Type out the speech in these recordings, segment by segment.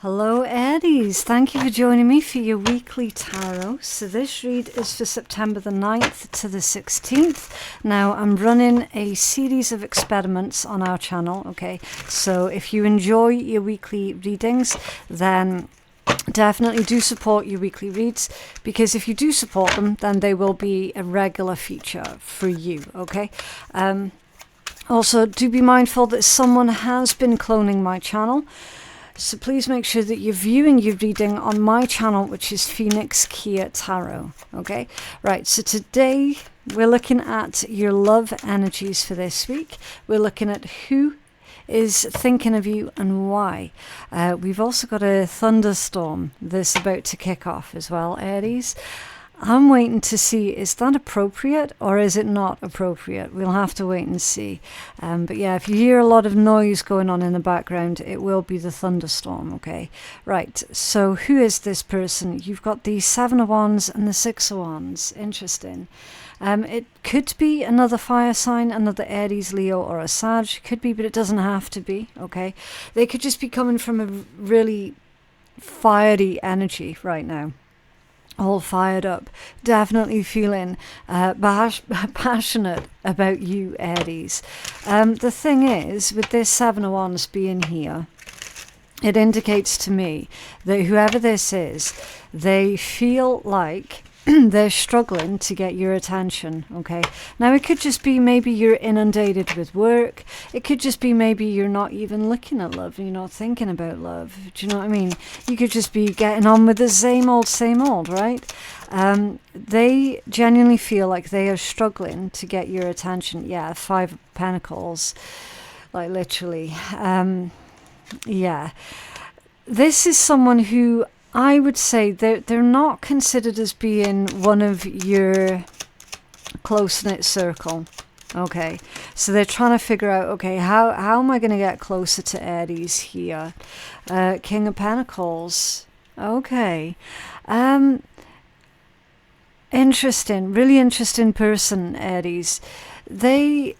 Hello Aries, thank you for joining me for your weekly tarot. So this read is for September the 9th to the 16th. Now I'm running a series of experiments on our channel, okay? So if you enjoy your weekly readings, then definitely do support your weekly reads, because if you do support them, then they will be a regular feature for you, okay? Also, do be mindful that someone has been cloning my channel. So please make sure that you're viewing your reading on my channel, which is Phoenix Keia Tarot. Okay, right. So today we're looking at your love energies for this week. We're looking at who is thinking of you and why. We've also got a thunderstorm that's about to kick off as well, Aries. I'm waiting to see, is that appropriate or is it not appropriate? We'll have to wait and see. But yeah, if you hear a lot of noise going on in the background, it will be the thunderstorm, okay? Right, so who is this person? You've got the Seven of Wands and the Six of Wands. Interesting. It could be another fire sign, another Aries, Leo, or a Sag. Could be, but it doesn't have to be, okay? They could just be coming from a really fiery energy right now. All fired up, definitely feeling passionate about you, Aries. The thing is, with this Seven of Wands being here, it indicates to me that whoever this is, they feel like they're struggling to get your attention, okay? Now, it could just be maybe you're inundated with work. It could just be maybe you're not even looking at love. You're not thinking about love. Do you know what I mean? You could just be getting on with the same old, right? They genuinely feel like they are struggling to get your attention. Yeah, Five of Pentacles, like literally. Yeah. This is someone who I would say they're not considered as being one of your close-knit circle. Okay, so they're trying to figure out, okay, how am I going to get closer to Aries here? King of Pentacles. Okay. Interesting, really interesting person, Aries. They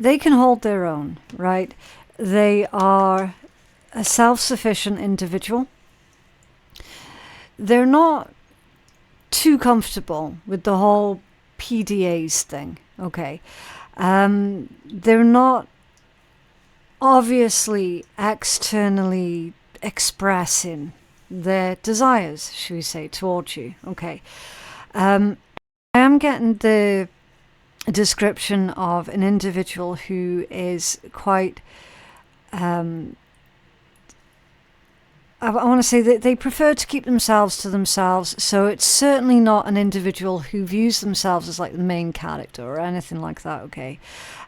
can hold their own, right? They are a self-sufficient individual. They're not too comfortable with the whole PDAs thing, okay? They're not obviously externally expressing their desires, should we say, towards you, okay? I am getting the description of an individual who is quite... I want to say that they prefer to keep themselves to themselves, so it's certainly not an individual who views themselves as like the main character or anything like that, okay?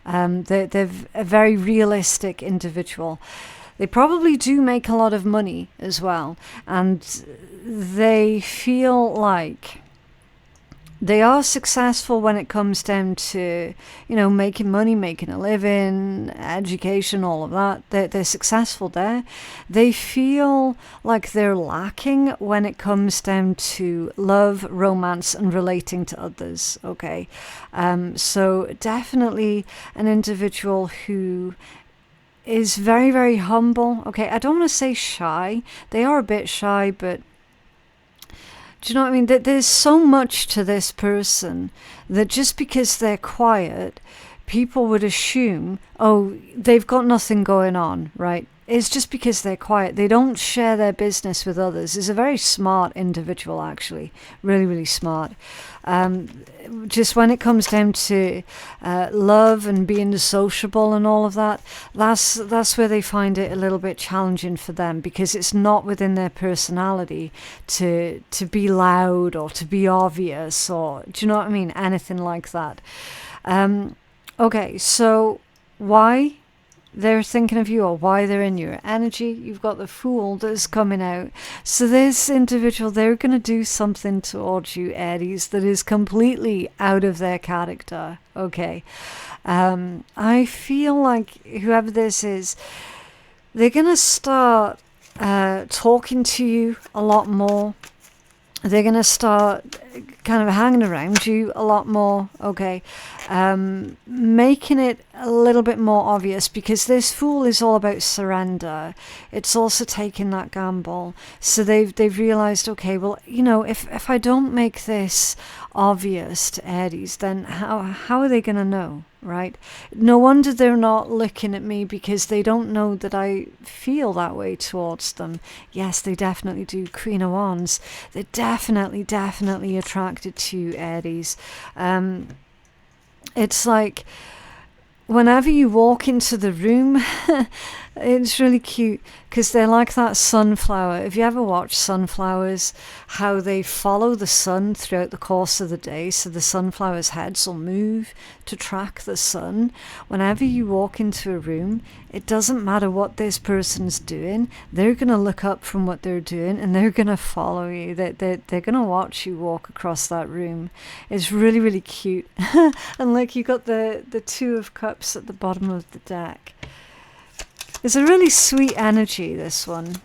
They're a very realistic individual. They probably do make a lot of money as well, and they feel like they are successful when it comes down to, you know, making money, making a living, education, all of that. They're successful there. They feel like they're lacking when it comes down to love, romance, and relating to others, okay? So definitely an individual who is very, very humble, okay? I don't want to say shy. They are a bit shy, but do you know what I mean? There's so much to this person that just because they're quiet, people would assume, oh, they've got nothing going on, right? It's just because they're quiet. They don't share their business with others. He's a very smart individual, actually. Really, really smart. Just when it comes down to love and being sociable and all of that, that's where they find it a little bit challenging for them, because it's not within their personality to be loud or to be obvious, or do you know what I mean? Anything like that. Okay, so why they're thinking of you or why they're in your energy? You've got the Fool that's coming out. So this individual, they're going to do something towards you, Aries, that is completely out of their character. Okay. I feel like whoever this is, they're going to start talking to you a lot more. They're going to start kind of hanging around you a lot more, okay? Making it a little bit more obvious, because this Fool is all about surrender. It's also taking that gamble. So they've realized, okay, well, you know, if I don't make this obvious to Aries, then how are they going to know, right? No wonder they're not looking at me, because they don't know that I feel that way towards them. Yes, they definitely do. Queen of Wands. They're definitely attracted to you, Aries. It's like whenever you walk into the room, it's really cute, because they're like that sunflower. Have you ever watched sunflowers, how they follow the sun throughout the course of the day? So the sunflowers' heads will move to track the sun. Whenever you walk into a room, it doesn't matter what this person's doing. They're going to look up from what they're doing, and they're going to follow you. They're going to watch you walk across that room. It's really cute. And like, you got the Two of Cups at the bottom of the deck. It's a really sweet energy, this one.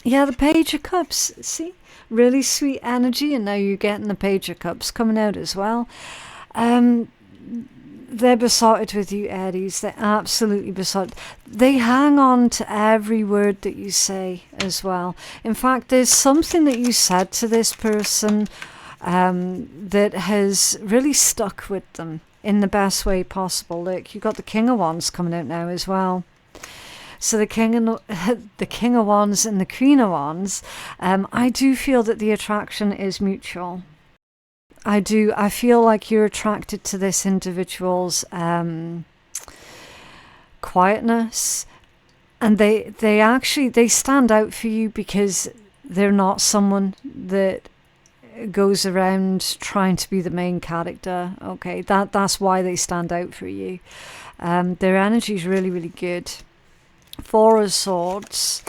Yeah, the Page of Cups, see? Really sweet energy, and now you're getting the Page of Cups coming out as well. They're besotted with you, Aries. They're absolutely besotted. They hang on to every word that you say as well. In fact, there's something that you said to this person that has really stuck with them in the best way possible. Look, you've got the King of Wands coming out now as well. So the King of Wands and the Queen of Wands, I do feel that the attraction is mutual. I do. I feel like you're attracted to this individual's quietness, and they stand out for you, because they're not someone that goes around trying to be the main character. Okay, that's why they stand out for you. Their energy is really good. Four of Swords.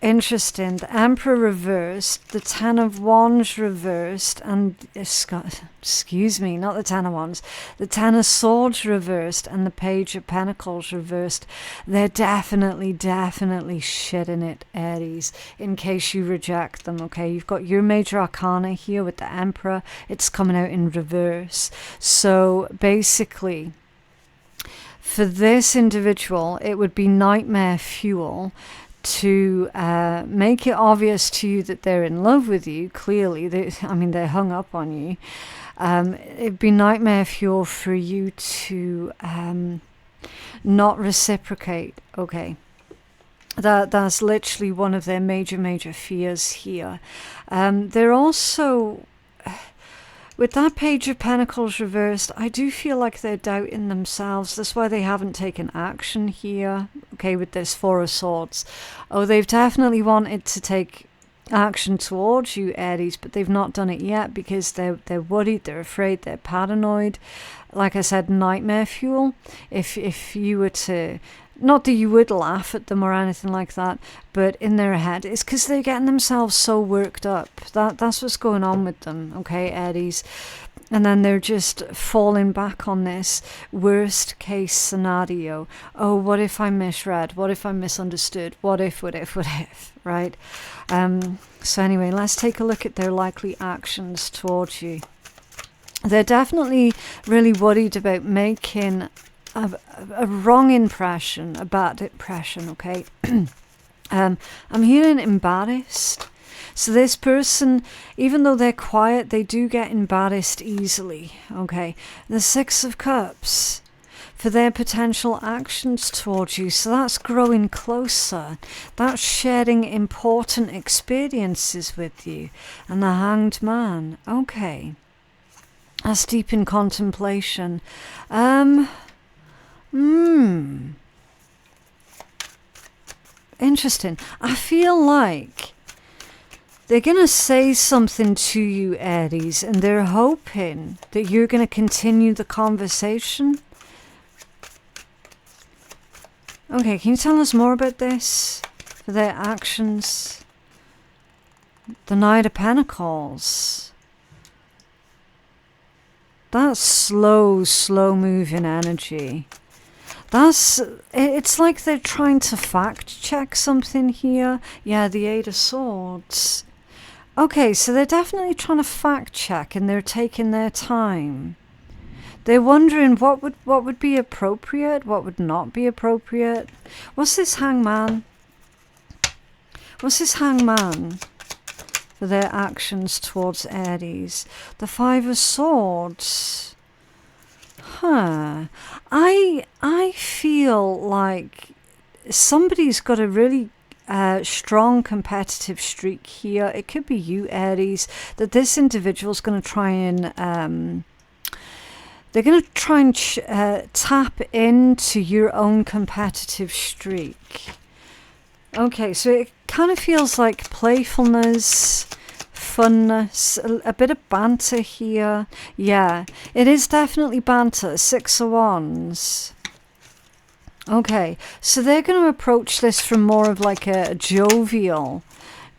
Interesting. The Emperor reversed, the Ten of Wands reversed, and excuse me, not the Ten of Wands, the Ten of Swords reversed, and the Page of Pentacles reversed. They're definitely shitting it, Aries, in case you reject them, okay? You've got your major arcana here with the Emperor. It's coming out in reverse. So basically, for this individual, it would be nightmare fuel to make it obvious to you that they're in love with you. Clearly, they're hung up on you. It'd be nightmare fuel for you to not reciprocate. Okay, that's literally one of their major fears here. They're also, with that Page of Pentacles reversed, I do feel like they're doubting themselves. That's why they haven't taken action here. Okay, with this Four of Swords. Oh, they've definitely wanted to take action towards you, Aries, but they've not done it yet, because they're worried, they're afraid, they're paranoid. Like I said, nightmare fuel. If you were to, not that you would laugh at them or anything like that, but in their head, it's because they're getting themselves so worked up. That's what's going on with them, okay, Aries? And then they're just falling back on this worst case scenario. Oh, what if I misread? What if I misunderstood? What if, right? So anyway, let's take a look at their likely actions towards you. They're definitely really worried about making a wrong impression, a bad impression, okay? I'm hearing embarrassed. So this person, even though they're quiet, they do get embarrassed easily, okay? The Six of Cups for their potential actions towards you. So that's growing closer. That's sharing important experiences with you. And the Hanged Man, okay. That's deep in contemplation. Interesting. I feel like they're going to say something to you, Aries, and they're hoping that you're going to continue the conversation. Okay, can you tell us more about this? For their actions. The Knight of Pentacles. That's slow moving energy. It's like they're trying to fact check something here. Yeah, the Eight of Swords. Okay, so they're definitely trying to fact check and they're taking their time. They're wondering what would be appropriate, what would not be appropriate. What's this hangman? What's this hangman for their actions towards Aries? The Five of Swords. Huh. I feel like somebody's got a really strong competitive streak here. It could be you, Aries, that this individual's going to try and they're going to try and tap into your own competitive streak. Okay, so it kind of feels like playfulness, funness, a bit of banter here. Yeah, it is definitely banter. 6 of Wands. Okay, so they're going to approach this from more of like a jovial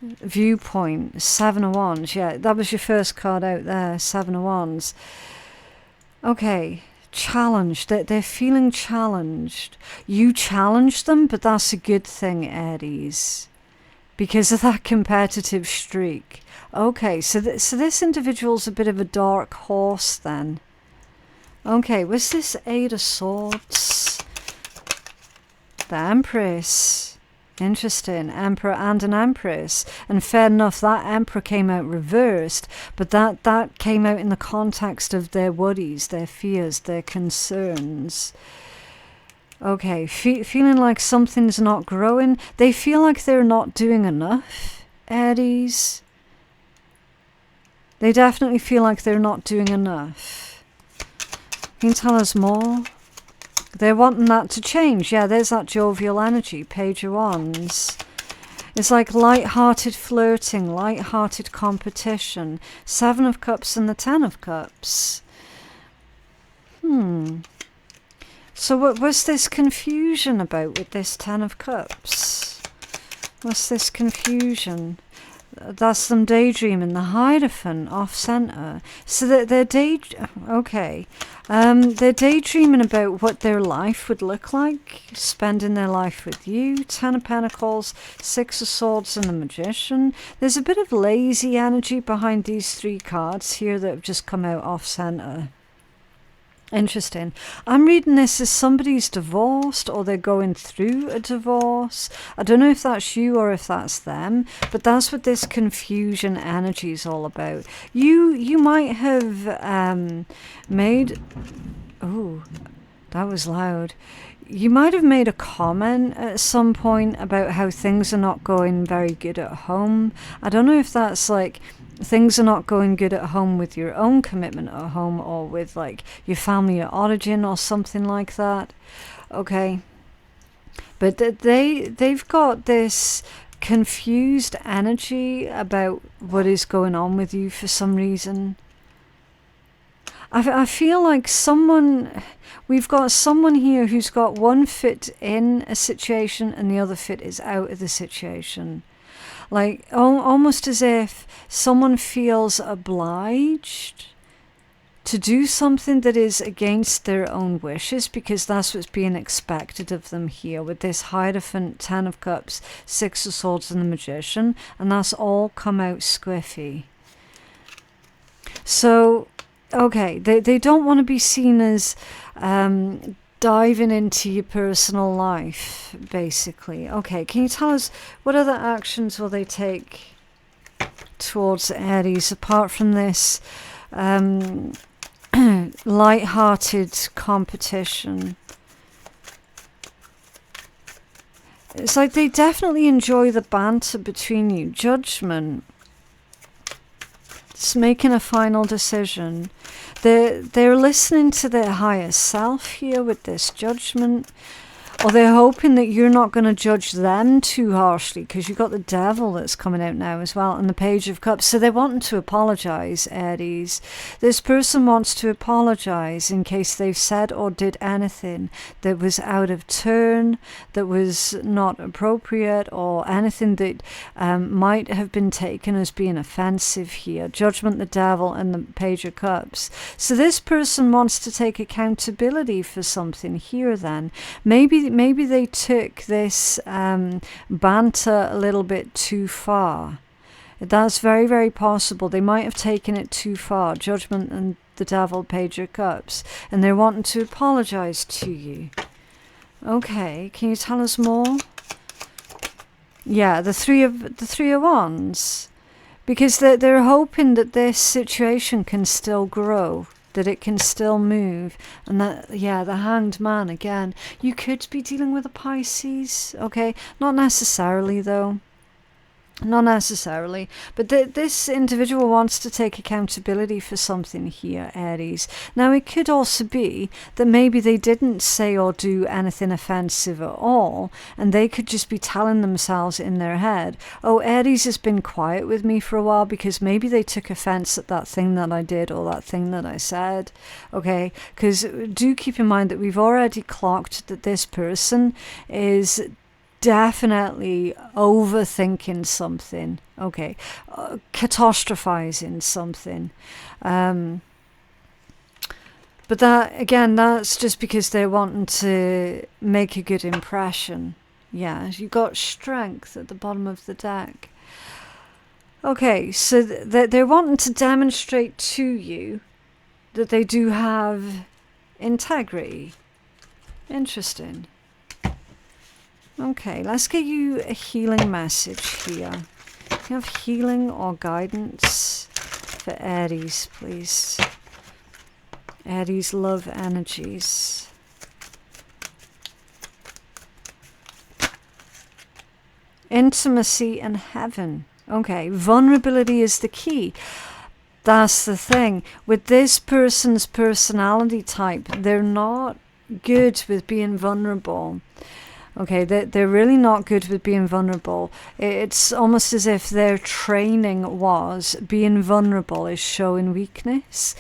viewpoint. 7 of Wands. Yeah, that was your first card out there. 7 of Wands. Okay, challenged. They're feeling challenged. You challenge them, but that's a good thing, Aries, because of that competitive streak. Okay, so this individual's a bit of a dark horse then. Okay, what's this 8 of Swords? The Empress. Interesting. Emperor and an Empress. And fair enough, that Emperor came out reversed, but that came out in the context of their worries, their fears, their concerns. Okay, feeling like something's not growing. They feel like they're not doing enough, Aries. They definitely feel like they're not doing enough. Can you tell us more? They're wanting that to change. Yeah, there's that jovial energy. Page of Wands. It's like light-hearted flirting, light-hearted competition. 7 of Cups and the 10 of Cups. So what's this confusion about with this 10 of Cups? What's this confusion? That's them daydreaming. The Hierophant off center. So they're they're daydreaming about what their life would look like, spending their life with you. 10 of Pentacles, 6 of Swords and the Magician. There's a bit of lazy energy behind these 3 cards here that have just come out off center. Interesting. I'm reading this as somebody's divorced or they're going through a divorce. I don't know if that's you or if that's them, but that's what this confusion energy is all about. You might have made... Oh, that was loud. You might have made a comment at some point about how things are not going very good at home. I don't know if that's like... things are not going good at home with your own commitment at home or with like your family of origin or something like that. Okay, but they've got this confused energy about what is going on with you for some reason. I feel like we've got someone here who's got one foot in a situation and the other foot is out of the situation. Like almost as if someone feels obliged to do something that is against their own wishes because that's what's being expected of them here with this Hierophant, 10 of Cups, 6 of Swords and the Magician, and that's all come out squiffy. So, okay, they don't want to be seen as diving into your personal life, basically. Okay, can you tell us what other actions will they take towards Aries apart from this light-hearted competition? It's like they definitely enjoy the banter between you. Judgment. It's making a final decision. They're listening to their higher self here with this Judgment. Or they're hoping that you're not going to judge them too harshly because you've got the Devil that's coming out now as well and the Page of Cups. So they're wanting to apologize, Aries. This person wants to apologize in case they've said or did anything that was out of turn, that was not appropriate, or anything that might have been taken as being offensive here. Judgment, the Devil, and the Page of Cups. So this person wants to take accountability for something here then. Maybe they took this banter a little bit too far. That's very, very possible. They might have taken it too far. Judgment and the Devil, Page of Cups. And they're wanting to apologize to you. Okay, can you tell us more? Yeah, the three of Wands. Because they're hoping that this situation can still grow, that it can still move. And that, yeah, the Hanged Man again. You could be dealing with a Pisces, okay? Not necessarily, though. Not necessarily, but this individual wants to take accountability for something here, Aries. Now, it could also be that maybe they didn't say or do anything offensive at all, and they could just be telling themselves in their head, oh, Aries has been quiet with me for a while because maybe they took offense at that thing that I did or that thing that I said, okay? Because do keep in mind that we've already clocked that this person is definitely overthinking something, okay, catastrophizing something, but that again, that's just because they're wanting to make a good impression. Yeah, you got Strength at the bottom of the deck. Okay, so they're wanting to demonstrate to you that they do have integrity. Interesting. Okay, let's get you a healing message here. You have healing or guidance for Aries, please. Aries love energies. Intimacy and heaven. Okay, vulnerability is the key. That's the thing. With this person's personality type, they're not good with being vulnerable. Okay, they're really not good with being vulnerable. It's almost as if their training was being vulnerable is showing weakness.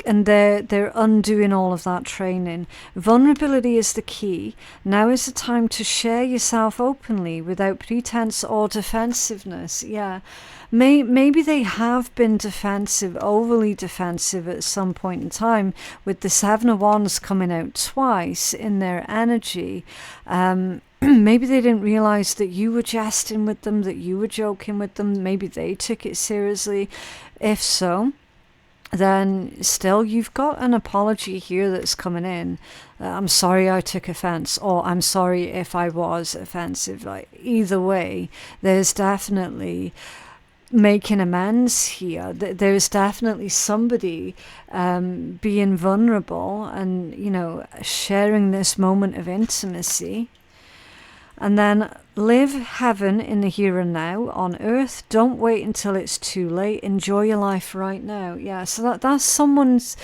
And they're undoing all of that training. Vulnerability is the key. Now is the time to share yourself openly without pretense or defensiveness. Yeah. Maybe they have been defensive, overly defensive at some point in time, with the Seven of Wands coming out twice in their energy. Maybe they didn't realize that you were jesting with them, that you were joking with them. Maybe they took it seriously. If so, then still you've got an apology here that's coming in. I'm sorry I took offense, or I'm sorry if I was offensive. Like, either way, there's definitely making amends here. There's definitely somebody being vulnerable and, you know, sharing this moment of intimacy. And then live heaven in the here and now on earth. Don't wait until it's too late. Enjoy your life right now. Yeah, so that's someone's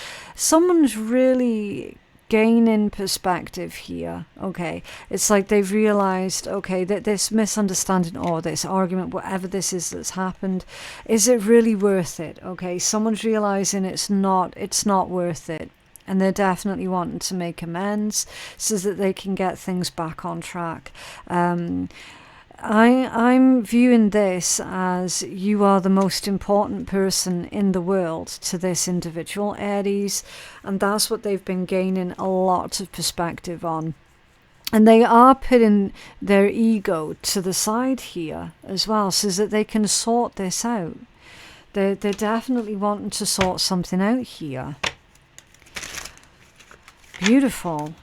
really gaining perspective here. Okay, it's like they've realized, okay, that this misunderstanding or this argument, whatever this is that's happened, is it really worth it? Okay, someone's realizing it's not worth it. And they're definitely wanting to make amends so that they can get things back on track. I'm viewing this as you are the most important person in the world to this individual, Aries, and that's what they've been gaining a lot of perspective on. And they are putting their ego to the side here as well so that they can sort this out. They're definitely wanting to sort something out here. Beautiful.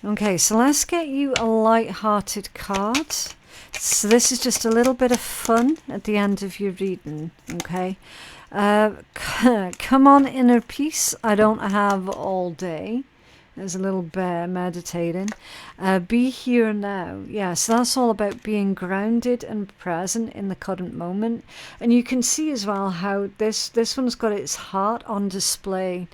Okay, so let's get you a light-hearted card. So this is just a little bit of fun at the end of your reading, okay? Come on, inner peace. I don't have all day. There's a little bear meditating. Be here now. Yeah, so that's all about being grounded and present in the current moment. And you can see as well how this one's got its heart on display.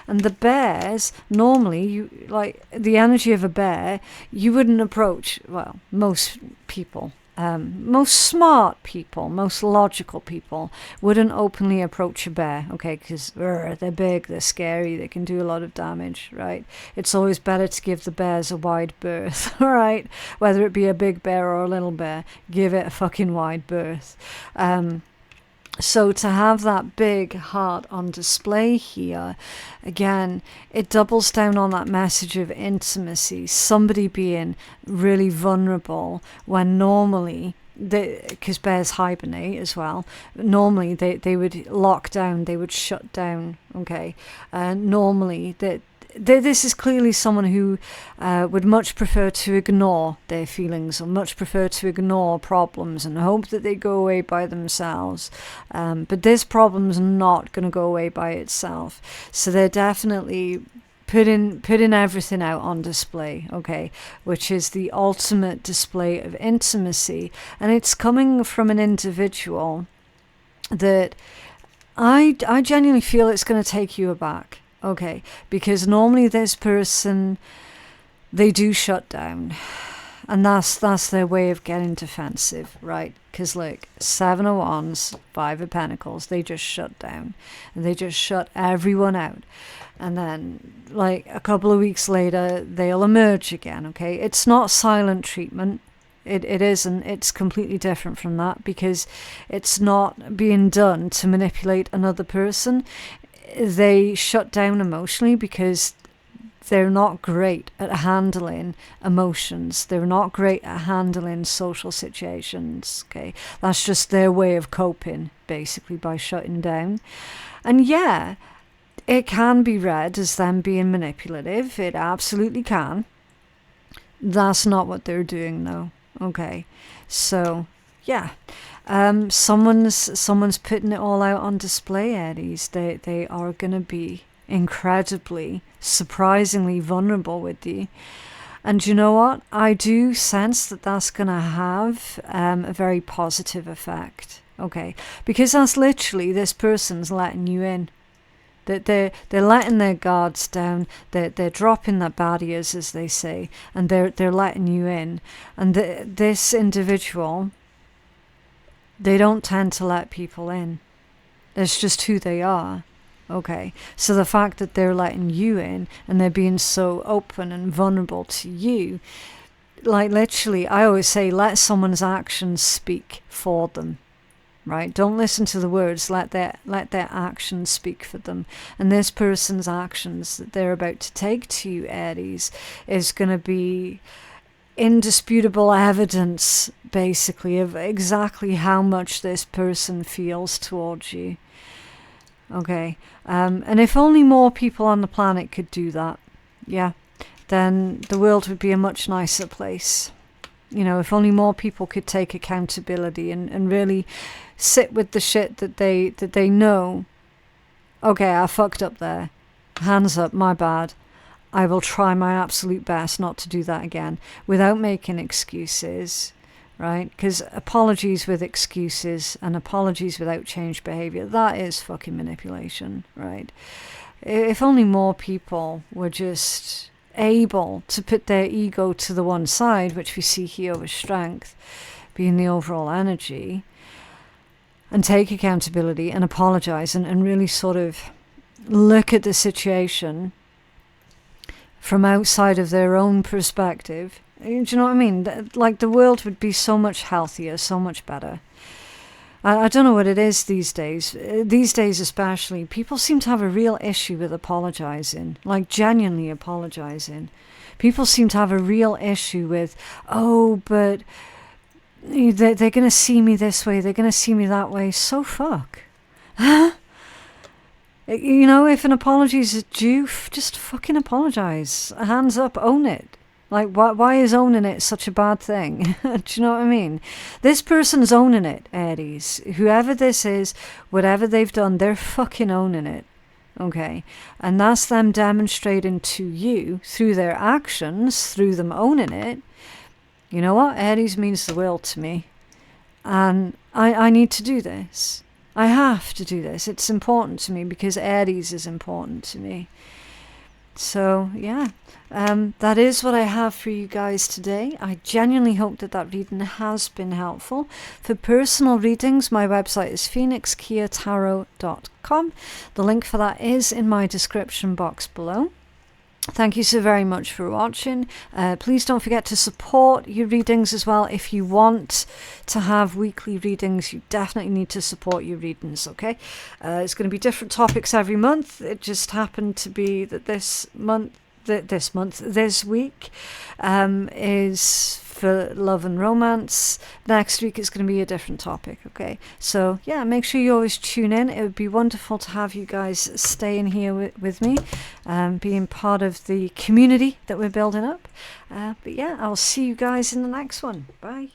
And the bears, normally, you like the energy of a bear, you wouldn't approach, well, most people. Most smart people, most logical people wouldn't openly approach a bear, okay, because they're big, they're scary, they can do a lot of damage, right? It's always better to give the bears a wide berth, right? Whether it be a big bear or a little bear, give it a fucking wide berth. So to have that big heart on display here, again, it doubles down on that message of intimacy, somebody being really vulnerable when normally because bears hibernate as well. Normally they would lock down, they would shut down. Okay, normally this is clearly someone who would much prefer to ignore their feelings, or much prefer to ignore problems and hope that they go away by themselves. But this problem's not going to go away by itself. So they're definitely putting everything out on display, okay, which is the ultimate display of intimacy. And it's coming from an individual that I genuinely feel it's going to take you aback. Okay, because normally this person, they do shut down, and that's their way of getting defensive, right? Because look, 7 of Wands, 5 of Pentacles, they just shut down, and they just shut everyone out, and then like a couple of weeks later, they'll emerge again. Okay, it's not silent treatment. It isn't. It's completely different from that, because it's not being done to manipulate another person. They shut down emotionally because they're not great at handling emotions. They're not great at handling social situations. Okay, that's just their way of coping, basically, by shutting down. And yeah, it can be read as them being manipulative. It absolutely can. That's not what they're doing, though. Okay, so yeah. Someone's putting it all out on display, Aries. They are going to be incredibly, surprisingly vulnerable with you. And you know what? I do sense that that's going to have a very positive effect. Okay, because that's literally this person's letting you in. That they're letting their guards down. They're dropping their barriers, as they say, and they're letting you in. And this individual, they don't tend to let people in. It's just who they are. Okay, so the fact that they're letting you in and they're being so open and vulnerable to you, like literally, I always say, let someone's actions speak for them. Right? Don't listen to the words. Let their actions speak for them. And this person's actions that they're about to take to you, Aries, is going to be indisputable evidence, basically, of exactly how much this person feels towards you. Okay, and if only more people on the planet could do that, yeah, then the world would be a much nicer place. You know, if only more people could take accountability and really sit with the shit that they know. Okay, I fucked up there. Hands up, my bad. I will try my absolute best not to do that again, without making excuses, right? Because apologies with excuses and apologies without changed behavior, that is fucking manipulation, right? If only more people were just able to put their ego to the one side, which we see here with strength being the overall energy, and take accountability and apologize and really sort of look at the situation from outside of their own perspective. Do you know what I mean? Like, the world would be so much healthier, so much better. I don't know what it is these days. These days especially, people seem to have a real issue with apologizing, like genuinely apologizing. People seem to have a real issue with, oh, but they're going to see me this way, they're going to see me that way. So fuck. Huh? You know, if an apology is due, just fucking apologize. Hands up, own it. Like, why is owning it such a bad thing? Do you know what I mean? This person's owning it, Aries. Whoever this is, whatever they've done, they're fucking owning it. Okay? And that's them demonstrating to you, through their actions, through them owning it, you know what? Aries means the world to me. And I need to do this. I have to do this. It's important to me because Aries is important to me. So, yeah, that is what I have for you guys today. I genuinely hope that reading has been helpful. For personal readings, my website is phoenixkeiatarot.com. The link for that is in my description box below. Thank you so very much for watching. Please don't forget to support your readings as well. If you want to have weekly readings, you definitely need to support your readings, okay? It's going to be different topics every month. It just happened to be that this week is for love and romance. Next week it's going to be a different topic, okay? So yeah, make sure you always tune in. It would be wonderful to have you guys staying here with me, being part of the community that we're building up. But yeah, I'll see you guys in the next one. Bye.